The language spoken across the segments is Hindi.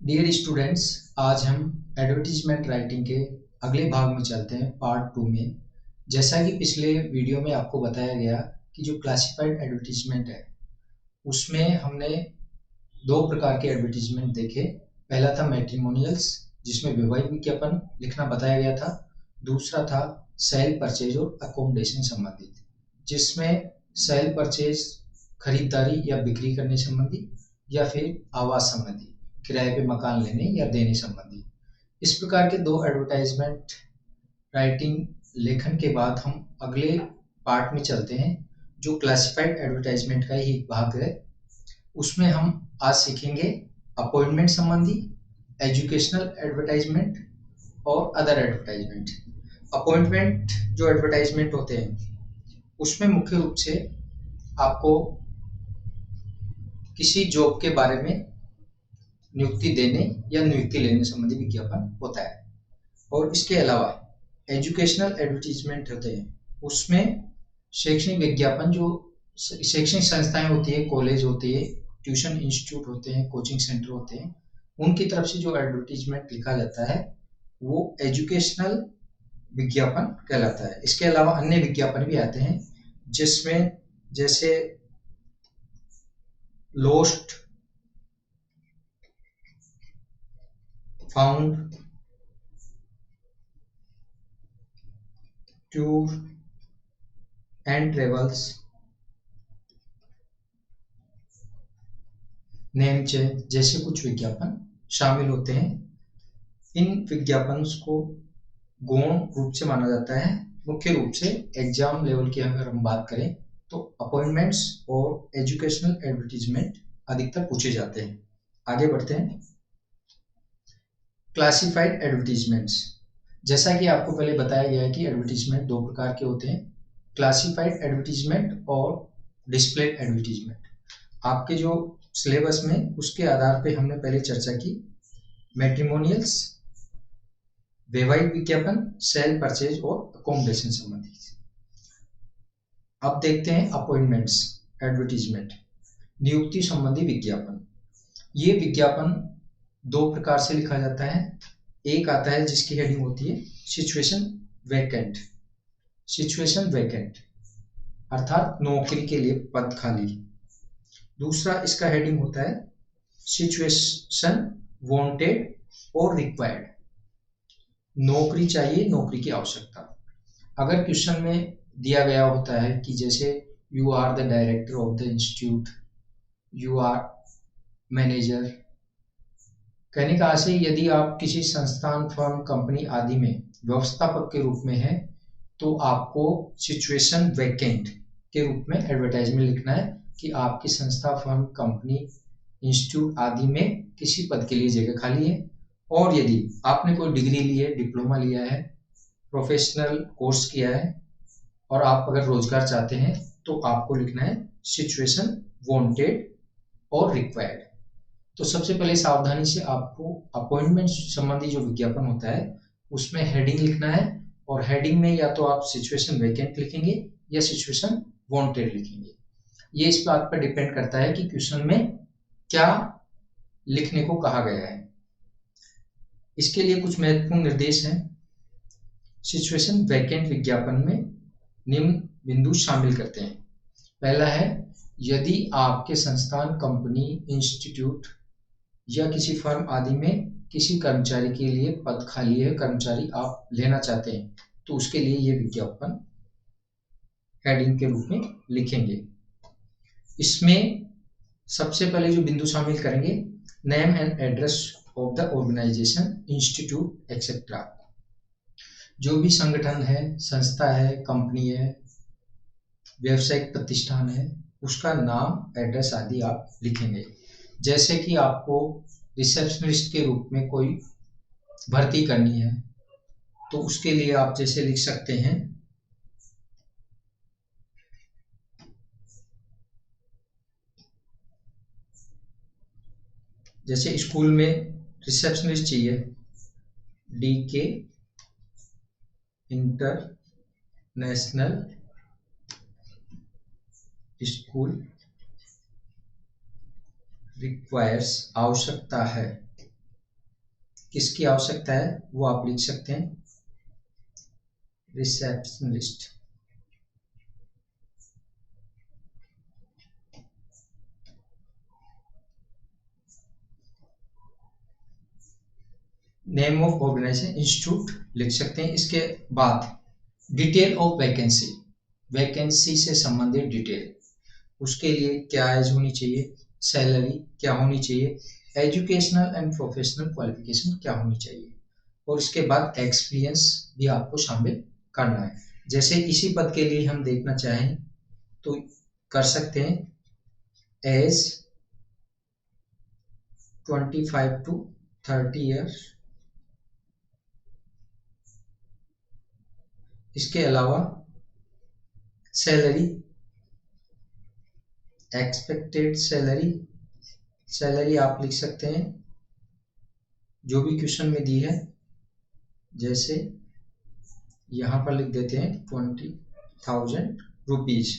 डियर स्टूडेंट्स, आज हम एडवर्टीजमेंट राइटिंग के अगले भाग में चलते हैं, पार्ट 2 में। जैसा कि पिछले वीडियो में आपको बताया गया कि जो क्लासिफाइड एडवर्टीजमेंट है उसमें हमने दो प्रकार के एडवर्टीजमेंट देखे। पहला था मैट्रिमोनियल्स, जिसमें वैवाहिक विज्ञापन लिखना बताया गया था। दूसरा था सेल परचेज और अकोमोडेशन संबंधित, जिसमें सेल परचेज खरीदारी या बिक्री करने संबंधी, या फिर आवास संबंधी, किराए पे मकान लेने या देने संबंधी। इस प्रकार के दो एडवर्टाइजमेंट राइटिंग लेखन के बाद हम अगले पार्ट में चलते हैं, जो क्लासिफाइड एडवर्टाइजमेंट का ही एक भाग है। उसमें हम आज सीखेंगे अपॉइंटमेंट संबंधी, एजुकेशनल एडवर्टाइजमेंट और अदर एडवर्टाइजमेंट। अपॉइंटमेंट जो एडवर्टाइजमेंट होते हैं उसमें मुख्य रूप से आपको किसी जॉब के बारे में नियुक्ति देने या नियुक्ति लेने संबंधी विज्ञापन होता है। और इसके अलावा एजुकेशनल एडवर्टीजमेंट होते हैं, उसमें शैक्षणिक विज्ञापन, जो शैक्षणिक संस्थाएं होती है, कॉलेज होती है, ट्यूशन इंस्टीट्यूट होते हैं, कोचिंग सेंटर होते हैं, उनकी तरफ से जो एडवर्टीजमेंट लिखा जाता है वो एजुकेशनल विज्ञापन कहलाता है। इसके अलावा अन्य विज्ञापन भी आते हैं, जिसमें जैसे lost, found, tour and travels, name change जैसे कुछ विज्ञापन शामिल होते हैं। इन विज्ञापन को गौण रूप से माना जाता है। मुख्य रूप से एग्जाम लेवल की अगर हम बात करें तो अपॉइंटमेंट्स और एजुकेशनल एडवर्टीजमेंट अधिकतर पूछे जाते हैं। आगे बढ़ते हैं। क्लासिफाइड एडवर्टीजमेंट्स, जैसा कि आपको पहले बताया गया है कि एडवर्टीजमेंट दो प्रकार के होते हैं, क्लासिफाइड एडवर्टीजमेंट और डिस्प्लेड एडवर्टीजमेंट। आपके जो सिलेबस में उसके आधार पे हमने पहले चर्चा की। मैट्रिमोनियल्स, वैवाहिक विज्ञापन, सेल परचेज और अकोमोडेशन संबंधी। अब देखते हैं अपॉइंटमेंट्स एडवर्टीजमेंट, नियुक्ति संबंधी विज्ञापन। ये विज्ञापन दो प्रकार से लिखा जाता है। एक आता है जिसकी हेडिंग होती है सिचुएशन वैकेंट। सिचुएशन वैकेंट अर्थात नौकरी के लिए पद खाली। दूसरा इसका हेडिंग होता है सिचुएशन वांटेड और रिक्वायर्ड, नौकरी चाहिए, नौकरी की आवश्यकता। अगर क्वेश्चन में दिया गया होता है कि जैसे you are the director of the institute, you are manager, कहने का आशय यदि आप किसी संस्थान, फर्म, कंपनी आदि में व्यवस्थापक के रूप में हैं तो आपको सिचुएशन वैकेंट के रूप में एडवर्टाइजमेंट लिखना है कि आपकी संस्था, फर्म, कंपनी, इंस्टीट्यूट आदि में किसी पद के लिए जगह खाली है। और यदि आपने कोई डिग्री ली है, डिप्लोमा लिया है, प्रोफेशनल कोर्स किया है और आप अगर रोजगार चाहते हैं तो आपको लिखना है सिचुएशन वांटेड और रिक्वायर्ड। तो सबसे पहले सावधानी से आपको अपॉइंटमेंट संबंधी जो विज्ञापन होता है उसमें हेडिंग लिखना है, और हेडिंग में या तो आप सिचुएशन वैकेंट लिखेंगे या सिचुएशन वांटेड लिखेंगे। ये इस बात पर डिपेंड करता है कि क्वेश्चन में क्या लिखने को कहा गया है। इसके लिए कुछ महत्वपूर्ण निर्देश हैं। सिचुएशन वैकेंट विज्ञापन में निम्न बिंदु शामिल करते हैं। पहला है, यदि आपके संस्थान, कंपनी, इंस्टीट्यूट या किसी फर्म आदि में किसी कर्मचारी के लिए पद खाली है, कर्मचारी आप लेना चाहते हैं, तो उसके लिए ये विज्ञापन हेडिंग के रूप में लिखेंगे। इसमें सबसे पहले जो बिंदु शामिल करेंगे, name and address of the organisation, institute etcetera. जो भी संगठन है, संस्था है, कंपनी है, व्यावसायिक प्रतिष्ठान है, उसका नाम, एड्रेस आदि आप लिखेंगे। जैसे कि आपको रिसेप्शनिस्ट के रूप में कोई भर्ती करनी है तो उसके लिए आप जैसे लिख सकते हैं, जैसे स्कूल में रिसेप्शनिस्ट चाहिए, DK इंटरनेशनल स्कूल रिक्वायर्स, आवश्यकता है किसकी आवश्यकता है वो आप लिख सकते हैं, receptionist. Name of organisation institute लिख सकते हैं। इसके बाद डिटेल ऑफ वैकेंसी, वैकेंसी से संबंधित डिटेल, उसके लिए क्या एज होनी चाहिए, सैलरी क्या होनी चाहिए, एजुकेशनल एंड प्रोफेशनल क्वालिफिकेशन क्या होनी चाहिए, और उसके बाद एक्सपीरियंस भी आपको शामिल करना है। जैसे इसी पद के लिए हम देखना चाहें तो कर सकते हैं एज 25 to 30 ईयर्स। इसके अलावा सैलरी, एक्सपेक्टेड सैलरी, सैलरी आप लिख सकते हैं जो भी क्वेश्चन में दी है, जैसे यहाँ पर लिख देते हैं 20,000 रुपीज।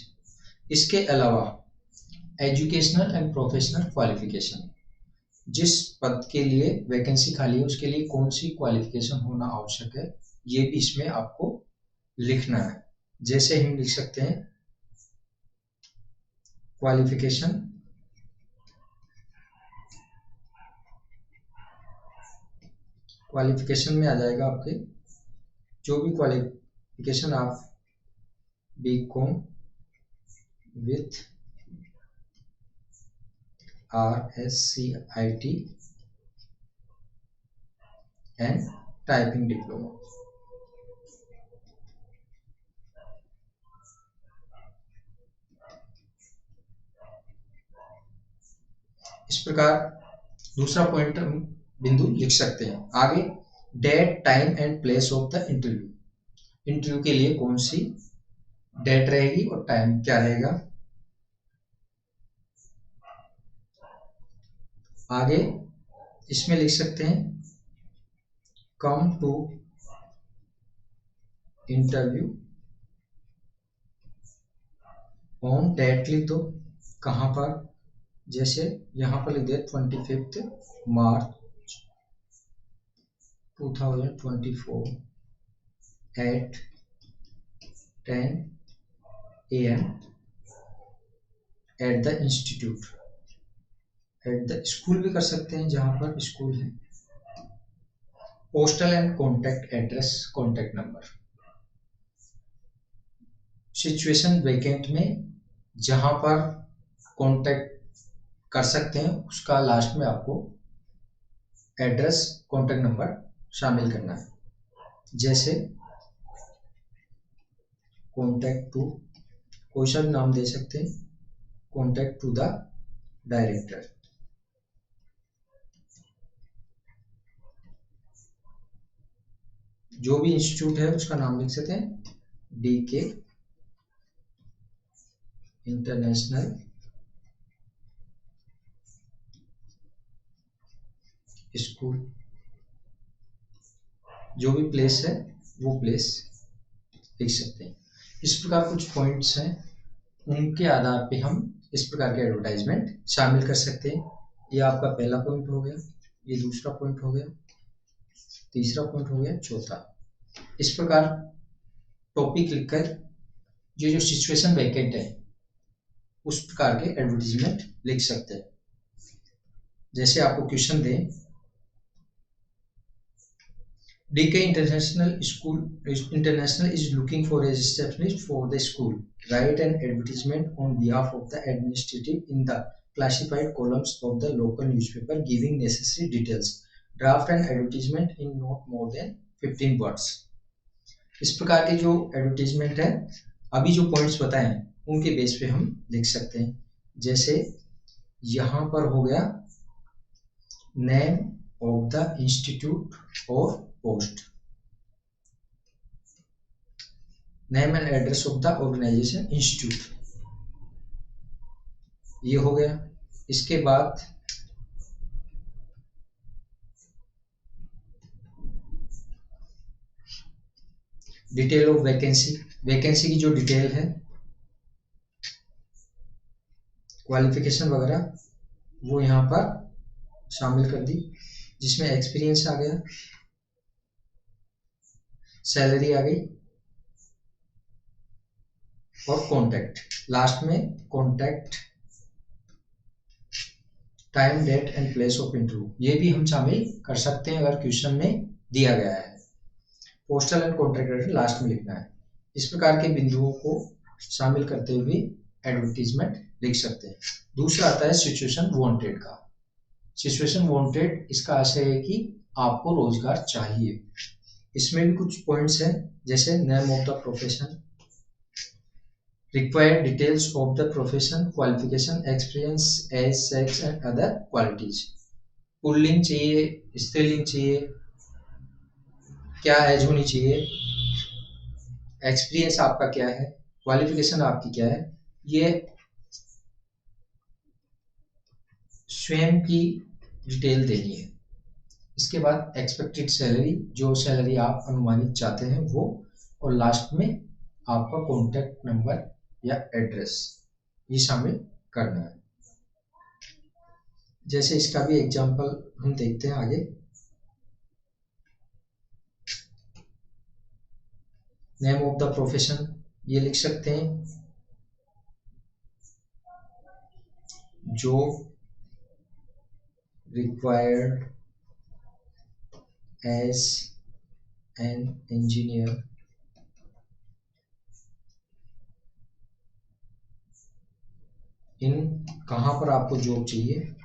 इसके अलावा एजुकेशनल एंड प्रोफेशनल क्वालिफिकेशन, जिस पद के लिए वैकेंसी खाली है उसके लिए कौन सी क्वालिफिकेशन होना आवश्यक है, ये भी इसमें आपको लिखना है। जैसे हम लिख सकते हैं क्वालिफिकेशन, क्वालिफिकेशन में आ जाएगा आपके जो भी क्वालिफिकेशन आप BCom with RSCIT and typing diploma. इस प्रकार दूसरा पॉइंट हम बिंदु लिख सकते हैं। आगे date, time and place of the interview, interview के लिए कौन सी डेट रहेगी और टाइम क्या रहेगा। आगे इसमें लिख सकते हैं come to interview on date, लिख दो कहां पर, जैसे यहां पर लिख दे 25 March 2024 at 10 AM at the institute, at the school भी कर सकते हैं जहां पर स्कूल है। Postal and contact address, contact number. Situation vacant में जहां पर कॉन्टैक्ट कर सकते हैं उसका लास्ट में आपको एड्रेस, कॉन्टैक्ट नंबर शामिल करना है। जैसे कॉन्टैक्ट टू, कोई सा भी नाम दे सकते हैं, कॉन्टैक्ट टू द डायरेक्टर। जो भी इंस्टीट्यूट है उसका नाम लिख सकते हैं, DK इंटरनेशनल स्कूल, जो भी प्लेस है वो प्लेस लिख सकते हैं। इस प्रकार कुछ पॉइंट्स हैं, उनके आधार पे हम इस प्रकार के एडवर्टाइजमेंट शामिल कर सकते हैं। ये आपका पहला पॉइंट हो गया, ये दूसरा पॉइंट हो गया, तीसरा पॉइंट हो गया, चौथा। इस प्रकार टॉपिक लिखकर जो सिचुएशन वैकेंट है उस प्रकार के एडवर्टाइजमेंट लिख सकते हैं। जैसे आपको क्वेश्चन दें, DK International is looking for a receptionist for the school. Write an advertisement on behalf of the administrative in the classified columns of the local newspaper giving necessary details. Draft an advertisement in not more than 15 words. इस प्रकार के जो एडवर्टीजमेंट है, अभी जो पॉइंट्स बताए हैं उनके बेस पे हम लिख सकते हैं। जैसे यहाँ पर हो गया नेम ऑफ द इंस्टीट्यूट और post, name and address of the organisation institute, ये हो गया। इसके बाद डिटेल ऑफ वैकेंसी, वैकेंसी की जो डिटेल है, क्वालिफिकेशन वगैरह वो यहाँ पर शामिल कर दी। जिसमें एक्सपीरियंस आ गया, सैलरी आ गई और कॉन्टैक्ट। लास्ट में contact, time, date and place of interview, ये भी हम शामिल कर सकते हैं अगर क्वेश्चन में दिया गया है। Postal and contract address last में लिखना है। इस प्रकार के बिंदुओं को शामिल करते हुए एडवर्टीजमेंट लिख सकते हैं। दूसरा आता है सिचुएशन वांटेड का। सिचुएशन वांटेड, इसका आशय है कि आपको रोजगार चाहिए। इसमें भी कुछ पॉइंट्स हैं, जैसे name of the profession, required details of the profession, qualification, experience, age, sex and other qualities. पुल्लिंग चाहिए, स्त्रीलिंग चाहिए, क्या एज होनी चाहिए, एक्सपीरियंस आपका क्या है, क्वालिफिकेशन आपकी क्या है, ये स्वयं की डिटेल देनी है। इसके बाद एक्सपेक्टेड सैलरी, जो सैलरी आप अनुमानित चाहते हैं वो, और लास्ट में आपका कॉन्टैक्ट नंबर या एड्रेस, ये शामिल करना है। जैसे इसका भी एग्जांपल हम देखते हैं आगे। नेम ऑफ द प्रोफेशन, ये लिख सकते हैं, जो रिक्वायर्ड एज एन इंजीनियर, इन कहाँ पर आपको जॉब चाहिए,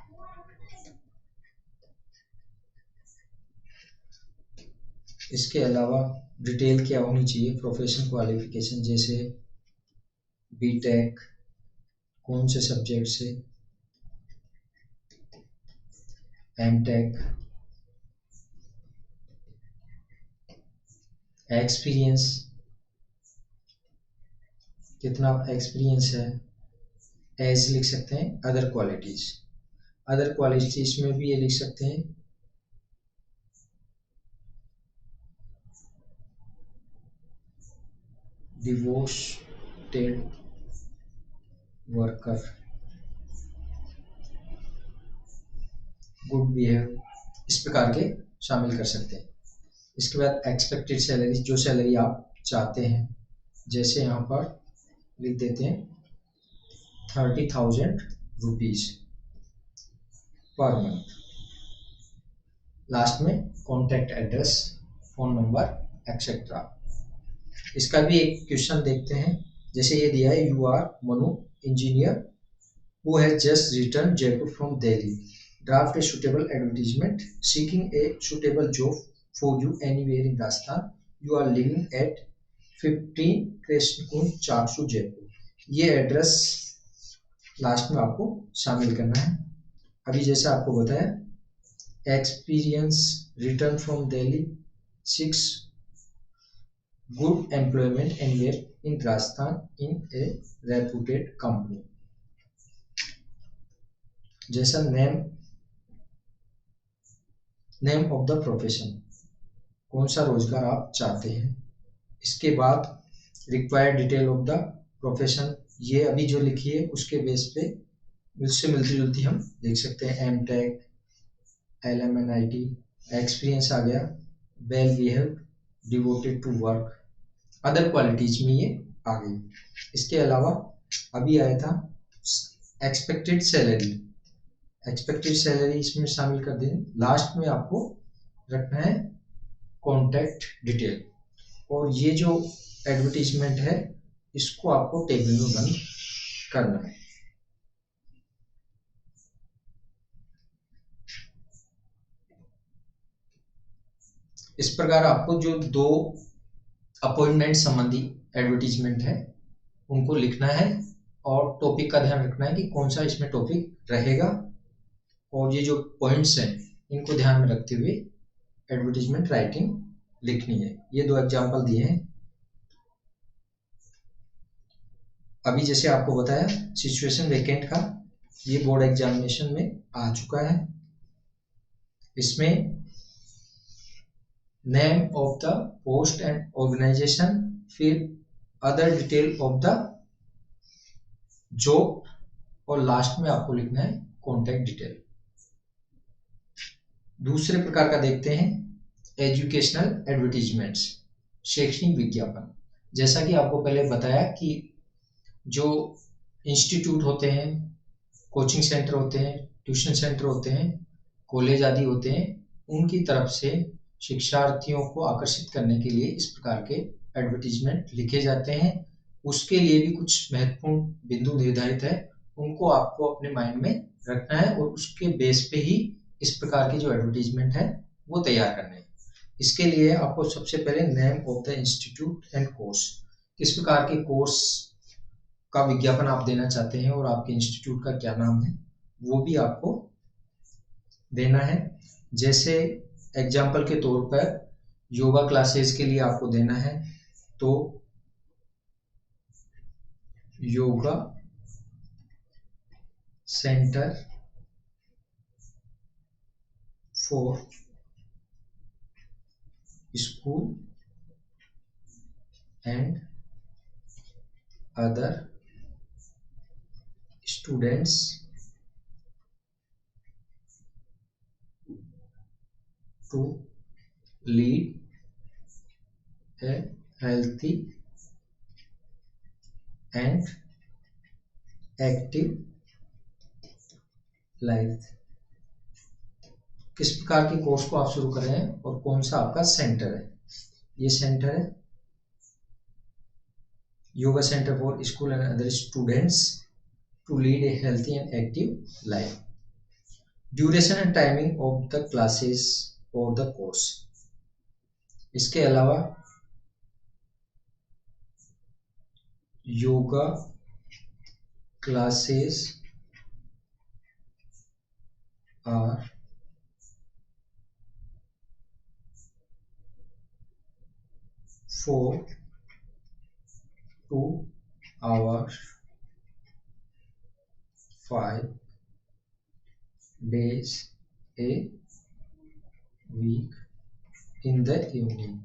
इसके अलावा डिटेल क्या होनी चाहिए, प्रोफेशन, क्वालिफिकेशन, जैसे बीटेक, कौन से सब्जेक्ट से, एमटेक, एक्सपीरियंस, कितना एक्सपीरियंस है, एज लिख सकते हैं, अदर क्वालिटीज। अदर क्वालिटीज में भी ये लिख सकते हैं, डिवोटेड वर्कर, गुड बिहेव, इस प्रकार के शामिल कर सकते हैं। इसके बाद एक्सपेक्टेड सैलरी, जो सैलरी आप चाहते हैं, जैसे यहाँ पर लिख देते हैं 30,000 रुपीज पर मंथ। लास्ट में contact address, phone number etcetera. इसका भी एक क्वेश्चन देखते हैं। जैसे ये दिया है, you are Manu, engineer who has just return Jaipur from Delhi, draft a suitable advertisement seeking a suitable job for you anywhere in Rajasthan, you are living at 15 Krishnakunj, Charsu, Jaipur. ये एड्रेस लास्ट में आपको शामिल करना है। अभी जैसा आपको बताया, experience, return from Delhi, 6 good employment and in Rajasthan in A reputed company. जैसा नेम ऑफ द प्रोफेशन, कौन सा रोजगार आप चाहते हैं। इसके बाद required detail of the profession, ये अभी जो लिखी है उसके बेस पे उससे मिलती जुलती हम लिख सकते हैं, एमटेक, LMNIT, एक्सपीरियंस आ गया, well behaved, devoted to work, other qualities में ये आ गई। इसके अलावा अभी आया था एक्सपेक्टेड सैलरी, एक्सपेक्टेड सैलरी इसमें शामिल कर दें। लास्ट में आपको रखना है कॉन्टैक्ट डिटेल, और ये जो एडवर्टीजमेंट है इसको आपको टेबल में बंद करना है। इस प्रकार आपको जो 2 अपॉइंटमेंट संबंधी एडवर्टीजमेंट है उनको लिखना है, और टॉपिक का ध्यान रखना है कि कौन सा इसमें टॉपिक रहेगा, और ये जो पॉइंट्स हैं इनको ध्यान में रखते हुए एडवर्टीजमेंट राइटिंग लिखनी है। ये 2 एग्जांपल दिए हैं। अभी जैसे आपको बताया सिचुएशन वेकेंट का, ये बोर्ड एग्जामिनेशन में आ चुका है। इसमें name of the post and organization, फिर other detail of the job, और लास्ट में आपको लिखना है कॉन्टैक्ट डिटेल। दूसरे प्रकार का देखते हैं एजुकेशनल एडवर्टीजमेंट्स, शैक्षणिक विज्ञापन। जैसा कि आपको पहले बताया कि जो इंस्टीट्यूट होते हैं, कोचिंग सेंटर होते हैं, ट्यूशन सेंटर होते हैं, कॉलेज आदि होते हैं, उनकी तरफ से शिक्षार्थियों को आकर्षित करने के लिए इस प्रकार के एडवर्टीजमेंट लिखे जाते हैं। उसके लिए भी कुछ महत्वपूर्ण बिंदु निर्धारित है, उनको आपको अपने माइंड में रखना है और उसके बेस पे ही इस प्रकार की जो एडवर्टीजमेंट है वो तैयार करने हैं। इसके लिए आपको सबसे पहले name of the institute and course, किस प्रकार के कोर्स का विज्ञापन आप देना चाहते हैं और आपके इंस्टीट्यूट का क्या नाम है वो भी आपको देना है। जैसे एग्जाम्पल के तौर पर योगा क्लासेस के लिए आपको देना है तो yoga centre for school and other students to lead a healthy and active life। किस प्रकार के कोर्स को आप शुरू कर रहे हैं और कौन सा आपका सेंटर है। ये सेंटर है yoga centre for school and other students to lead a healthy and active life. Duration and timing of the classes और द कोर्स। इसके अलावा yoga classes are for 2 hours 5 days a week in the evening।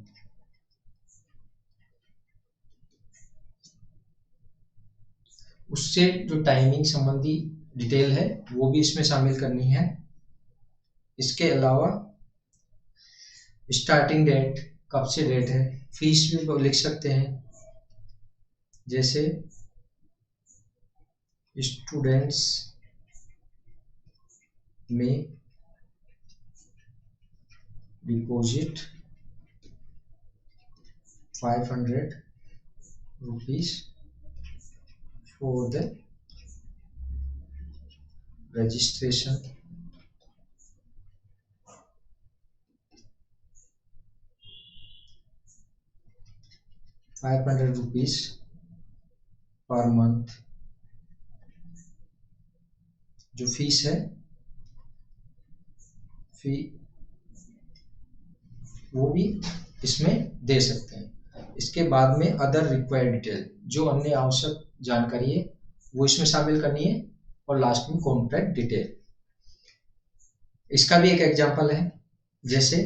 उससे जो टाइमिंग संबंधी डिटेल है वो भी इसमें शामिल करनी है। इसके अलावा स्टार्टिंग डेट, कब से डेट है, फीस भी लिख सकते हैं। जैसे स्टूडेंट्स में deposit 500 rupees for the registration, ₹500 per month जो फीस है फी वो भी इसमें दे सकते हैं। इसके बाद में अदर रिक्वायर्ड डिटेल, जो अन्य आवश्यक जानकारी है वो इसमें शामिल करनी है और लास्ट में कॉन्ट्रैक्ट डिटेल। इसका भी एक एग्जांपल है। जैसे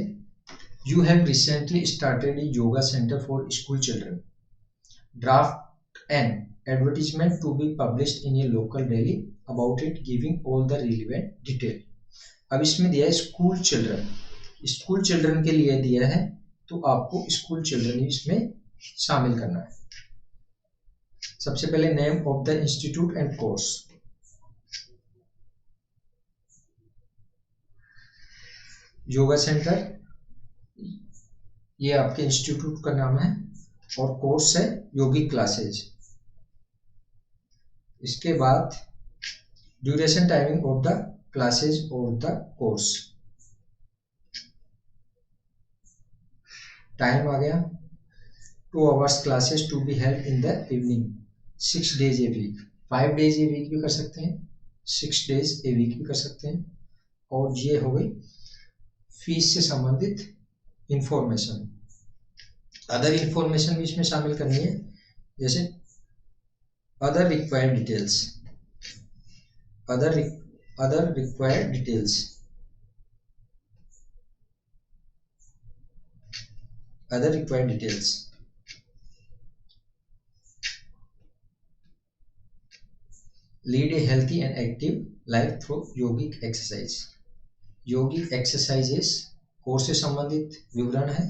you have recently started a yoga centre for school children, draft an advertisement to be published in a local daily about it giving all the relevant detail. अब इसमें दिया है स्कूल चिल्ड्रन, स्कूल चिल्ड्रन के लिए दिया है तो आपको स्कूल चिल्ड्रन ही इसमें शामिल करना है। सबसे पहले name of the institute and course. Yoga centre ये आपके इंस्टीट्यूट का नाम है और कोर्स है योगिक क्लासेज। इसके बाद duration timing of the classes और द कोर्स, टाइम आ गया 2 hours classes to be held in the evening 6 days a week. 5 days a week भी कर सकते हैं, 6 days ए वीक भी कर सकते हैं। और ये हो गई फीस से संबंधित इंफॉर्मेशन। अदर इंफॉर्मेशन भी इसमें शामिल करनी है, जैसे other required details, other required details, other required details। Lead a healthy and active life through yogic exercise। Yogic exercises course से संबंधित विवरण है,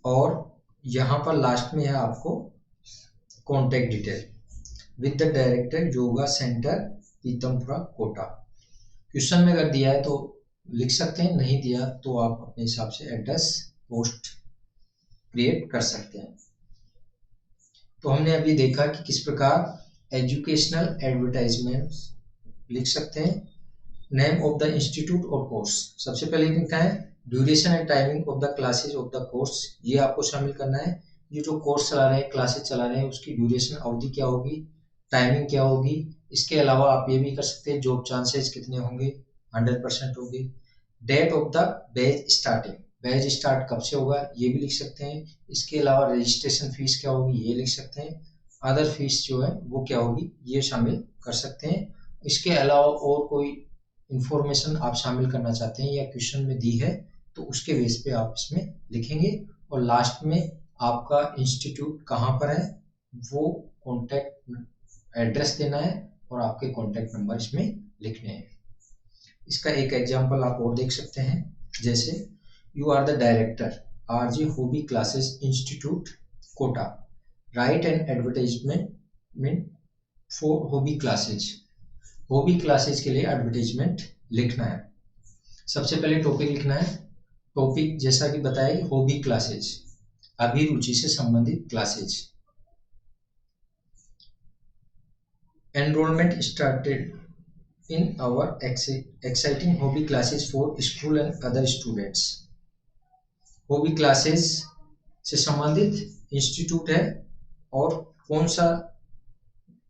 और यहाँ पर लास्ट में है आपको contact detail with the director yoga centre Pitampura Kota. Question में अगर दिया है तो लिख सकते हैं, नहीं दिया तो आप अपने हिसाब से एड्रेस पोस्ट क्रिएट कर सकते हैं। तो हमने अभी देखा कि किस प्रकार एजुकेशनल एडवर्टाइजमेंट्स लिख सकते हैं। नेम ऑफ द इंस्टीट्यूट और कोर्स, सबसे पहले लिखना है duration and timing of the classes of the course, ये आपको शामिल करना है। ये जो कोर्स चला रहे हैं, क्लासेज चला रहे हैं, उसकी ड्यूरेशन अवधि क्या होगी, टाइमिंग क्या होगी। इसके अलावा आप ये भी कर सकते हैं जॉब चांसेस कितने होंगे, 100% होंगे। Date of the batch starting, batch start कब से होगा ये भी लिख सकते हैं। इसके अलावा रजिस्ट्रेशन फीस क्या होगी ये लिख सकते हैं। अदर फीस जो है वो क्या होगी ये शामिल कर सकते हैं। इसके अलावा और कोई इंफॉर्मेशन आप शामिल करना चाहते हैं या क्वेश्चन में दी है तो उसके बेस पे आप इसमें लिखेंगे। और लास्ट में आपका इंस्टीट्यूट कहाँ पर है वो कॉन्टैक्ट एड्रेस देना है और आपके कॉन्टैक्ट नंबर इसमें लिखने हैं। इसका एक एग्जांपल आप और देख सकते हैं, जैसे you are the director RJ hobby classes institute Kota, write an advertisement for hobby classes. Hobby classes के लिए एडवर्टाइजमेंट लिखना है। सबसे पहले टॉपिक लिखना है, टॉपिक जैसा कि बताया हॉबी क्लासेज, अभिरुचि से संबंधित classes. Enrolment started in our exciting hobby classes for school and other students. Hobby classes से संबंधित इंस्टीट्यूट है और कौन सा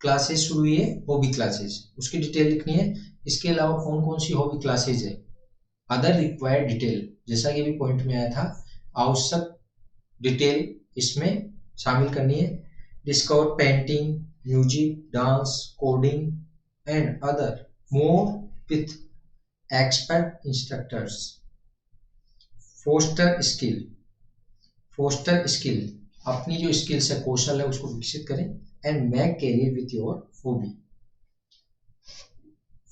क्लासेज शुरू हुई है, हॉबी क्लासेज, उसकी डिटेल लिखनी है। इसके अलावा कौन कौन सी हॉबी क्लासेज है, अदर रिक्वायर्ड डिटेल, जैसा कि भी पॉइंट में आया था, आवश्यक डिटेल इसमें शामिल करनी है। Discover painting, music, dance, coding and other more with expert instructors. Foster skill, foster skill, अपनी जो स्किल्स है, कौशल है, उसको विकसित करें। And make career with your hobby.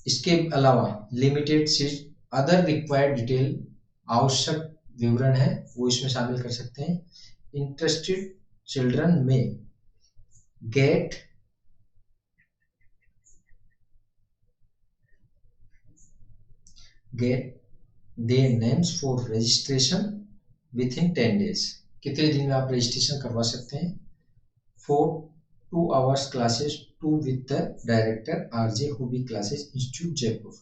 इसके अलावा limited seat, other required detail, आवश्यक विवरण है वो इसमें शामिल कर सकते हैं। इंटरेस्टेड चिल्ड्रन में get their names for registration within 10 days, कितने दिन में आप रजिस्ट्रेशन करवा सकते हैं। For 2 hours classes to with the director RJ hobby classes institute Jaipur.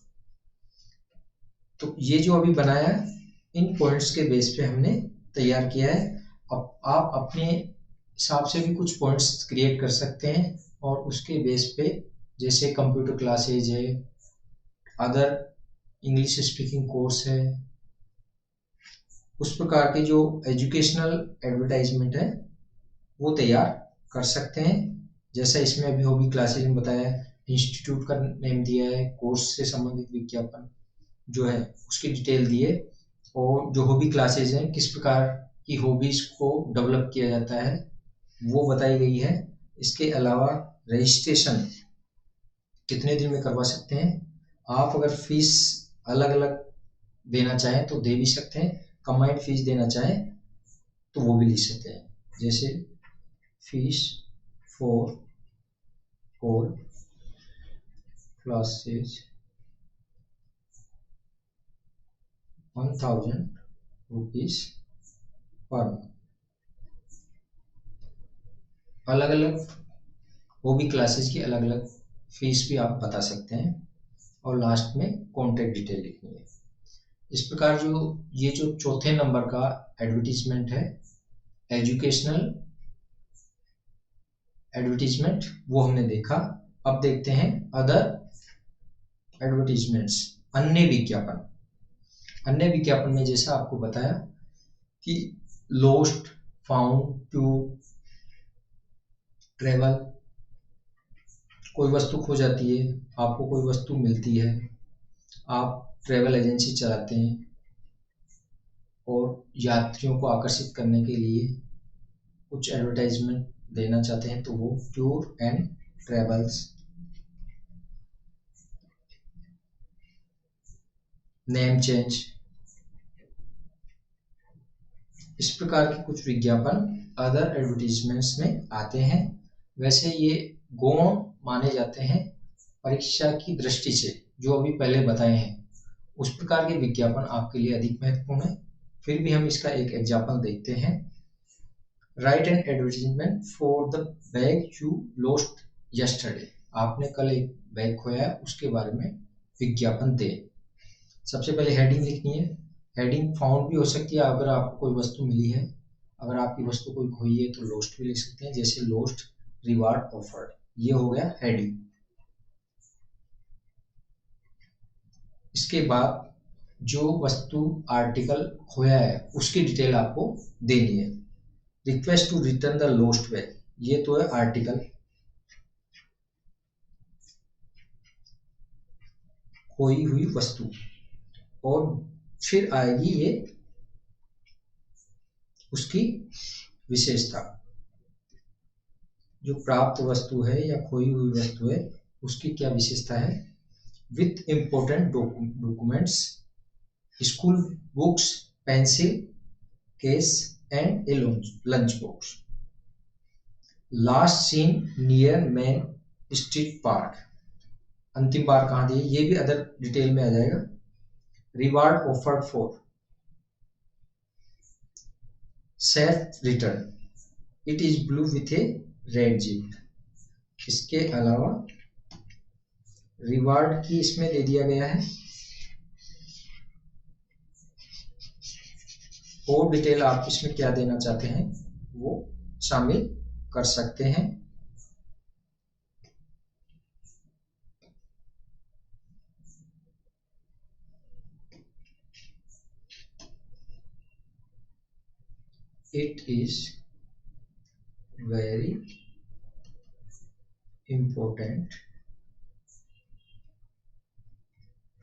तो ये जो अभी बनाया इन पॉइंट्स के बेस पे हमने तैयार किया है। अब आप अपने हिसाब से भी कुछ पॉइंट्स क्रिएट कर सकते हैं और उसके बेस पे, जैसे कंप्यूटर क्लासेज है, अदर इंग्लिश स्पीकिंग कोर्स है, उस प्रकार के जो एजुकेशनल एडवर्टाइजमेंट है वो तैयार कर सकते हैं। जैसा इसमें अभी हॉबी क्लासेज में बताया, इंस्टीट्यूट का नेम दिया है, कोर्स से संबंधित विज्ञापन जो है उसकी डिटेल दी है, और जो हॉबी क्लासेज हैं किस प्रकार की हॉबीज को डेवलप किया जाता है वो बताई गई है। इसके अलावा रजिस्ट्रेशन कितने दिन में करवा सकते हैं। आप अगर फीस अलग अलग देना चाहें तो दे भी सकते हैं, कंबाइंड फीस देना चाहें तो वो भी लिख सकते हैं। जैसे fees for all classes 1000 rupees per month. अलग अलग हॉबी क्लासेज की अलग अलग फीस भी आप बता सकते हैं, और लास्ट में कॉन्टैक्ट डिटेल लिखनी है। इस प्रकार जो ये जो चौथे नंबर का एडवर्टीजमेंट है, एजुकेशनल एडवर्टीजमेंट, वो हमने देखा। अब देखते हैं अदर एडवर्टीजमेंट्स, अन्य विज्ञापन। अन्य विज्ञापन में जैसा आपको बताया कि लोस्ट, फाउंड, टू, ट्रेवल, कोई वस्तु खो जाती है, आपको कोई वस्तु मिलती है, आप ट्रेवल एजेंसी चलाते हैं और यात्रियों को आकर्षित करने के लिए कुछ एडवर्टाइजमेंट देना चाहते हैं तो वो tour and travels. Name change, इस प्रकार के कुछ विज्ञापन अदर एडवर्टीजमेंट्स में आते हैं। वैसे ये गौण माने जाते हैं परीक्षा की दृष्टि से, जो अभी पहले बताए हैं उस प्रकार के विज्ञापन आपके लिए अधिक महत्वपूर्ण है। फिर भी हम इसका एक एग्जाम्पल देखते हैं। Right N advertisement for the bag you lost yesterday, आपने कल एक बैग खोया, उसके बारे में विज्ञापन दे। सबसे पहले हेडिंग लिखनी है। हेडिंग फाउंड भी हो सकती है, अगर आपको कोई वस्तु मिली है, अगर आपकी वस्तु कोई खोई है तो लॉस्ट भी लिख सकते हैं, जैसे लॉस्ट रिवार्ड ऑफर्ड, ये हो गया हेडिंग। इसके बाद जो वस्तु आर्टिकल खोया है उसकी डिटेल आपको देनी है। Request to return the lost bag, ये तो है आर्टिकल, खोई हुई वस्तु, और फिर आएगी ये उसकी विशेषता, जो प्राप्त वस्तु है या खोई हुई वस्तु है उसकी क्या विशेषता है। With important documents, school books, pencil case and a lunch box. Last seen near main street park, अंतिम बार कहाँ दी, ये भी अदर डिटेल में आ जाएगा। Reward offered for safe return, it is blue with A red zip. इसके अलावा रिवार्ड की इसमें दे दिया गया है, और डिटेल आप इसमें क्या देना चाहते हैं वो शामिल कर सकते हैं। It is very important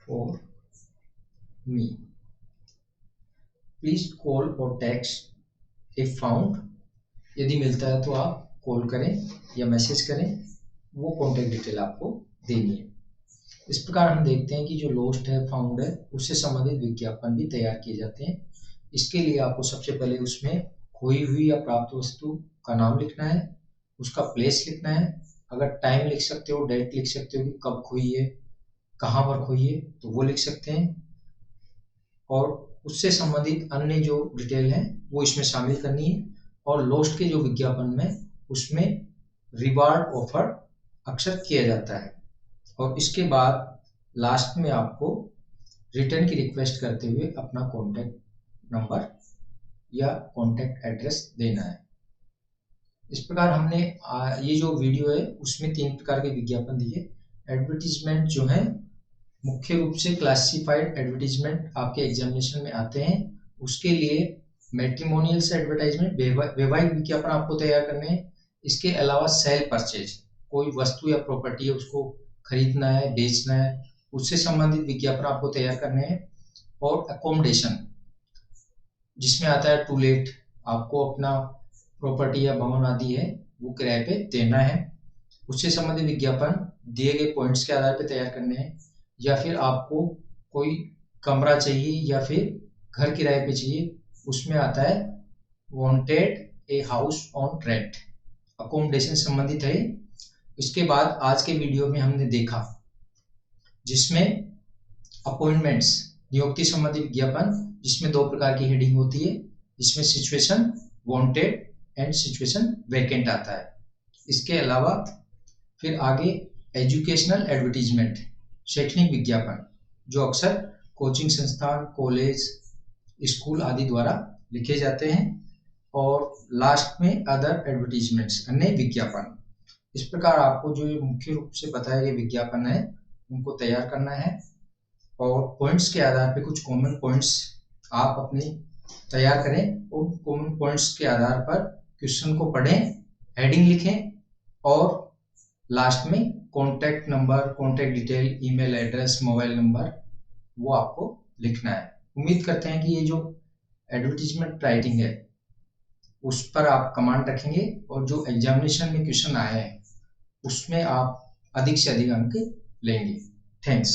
for me. Please call or text if found. यदि मिलता है तो आप कॉल करें या मैसेज करें, वो कॉन्टेक्ट डिटेल आपको देनी है। इस प्रकार हम देखते हैं कि जो लॉस्ट है, फाउंड है, उससे संबंधित विज्ञापन भी तैयार किए जाते हैं। इसके लिए आपको सबसे पहले उसमें खोई हुई या प्राप्त वस्तु का नाम लिखना है, उसका प्लेस लिखना है, अगर टाइम लिख सकते हो, डेट लिख सकते हो कि कब खोई है, कहाँ पर खोई है, तो वो लिख सकते हैं, और उससे संबंधित अन्य जो डिटेल है वो इसमें शामिल करनी है। और लॉस्ट के जो विज्ञापन में उसमें रिवार्ड ऑफर अक्सर किया जाता है, और इसके बाद लास्ट में आपको रिटर्न की रिक्वेस्ट करते हुए अपना कॉन्टैक्ट नंबर या कॉन्टैक्ट एड्रेस देना है। इस प्रकार हमने ये जो वीडियो है उसमें 3 प्रकार के विज्ञापन दिए। एडवर्टीजमेंट जो है मुख्य रूप से क्लासिफाइड एडवर्टीजमेंट आपके एग्जामिनेशन में आते हैं, उसके लिए मैट्रिमोनियल्स एडवर्टाइजमेंट, वैवाहिक विज्ञापन आपको तैयार करने हैं। इसके अलावा सेल परचेज, कोई वस्तु या प्रॉपर्टी है उसको खरीदना है, बेचना है, उससे संबंधित विज्ञापन आपको तैयार करने हैं। और अकोमोडेशन, जिसमें आता है टू लेट, आपको अपना प्रॉपर्टी या भवन आदि है वो किराए पे देना है, उससे संबंधित विज्ञापन दिए गए पॉइंट्स के आधार पर तैयार करने हैं। या फिर आपको कोई कमरा चाहिए या फिर घर किराए पे चाहिए, उसमें आता है wanted a house on rent, accommodation संबंधित है। इसके बाद आज के वीडियो में हमने देखा जिसमें अपॉइंटमेंट्स, नियुक्ति संबंधी विज्ञापन, जिसमें 2 प्रकार की हेडिंग होती है, जिसमें situation wanted and situation vacant आता है। इसके अलावा फिर आगे एजुकेशनल एडवर्टीजमेंट, शैक्षणिक विज्ञापन, जो अक्सर कोचिंग संस्थान, कॉलेज, स्कूल आदि द्वारा लिखे जाते हैं। और लास्ट में अदर एडवर्टीजमेंट्स, अन्य विज्ञापन। इस प्रकार आपको जो मुख्य रूप से बताए गए विज्ञापन है उनको तैयार करना है, और पॉइंट्स के आधार पे कुछ कॉमन पॉइंट्स आप अपने तैयार करें। उन कॉमन पॉइंट्स के आधार पर क्वेश्चन को पढ़ें, हेडिंग लिखें, और लास्ट में contact number, contact detail, email address, mobile number, वो आपको लिखना है। उम्मीद करते हैं कि ये जो एडवर्टीजमेंट राइटिंग है उस पर आप कमांड रखेंगे, और जो एग्जामिनेशन में क्वेश्चन आए हैं उसमें आप अधिक से अधिक अंक लेंगे। थैंक्स।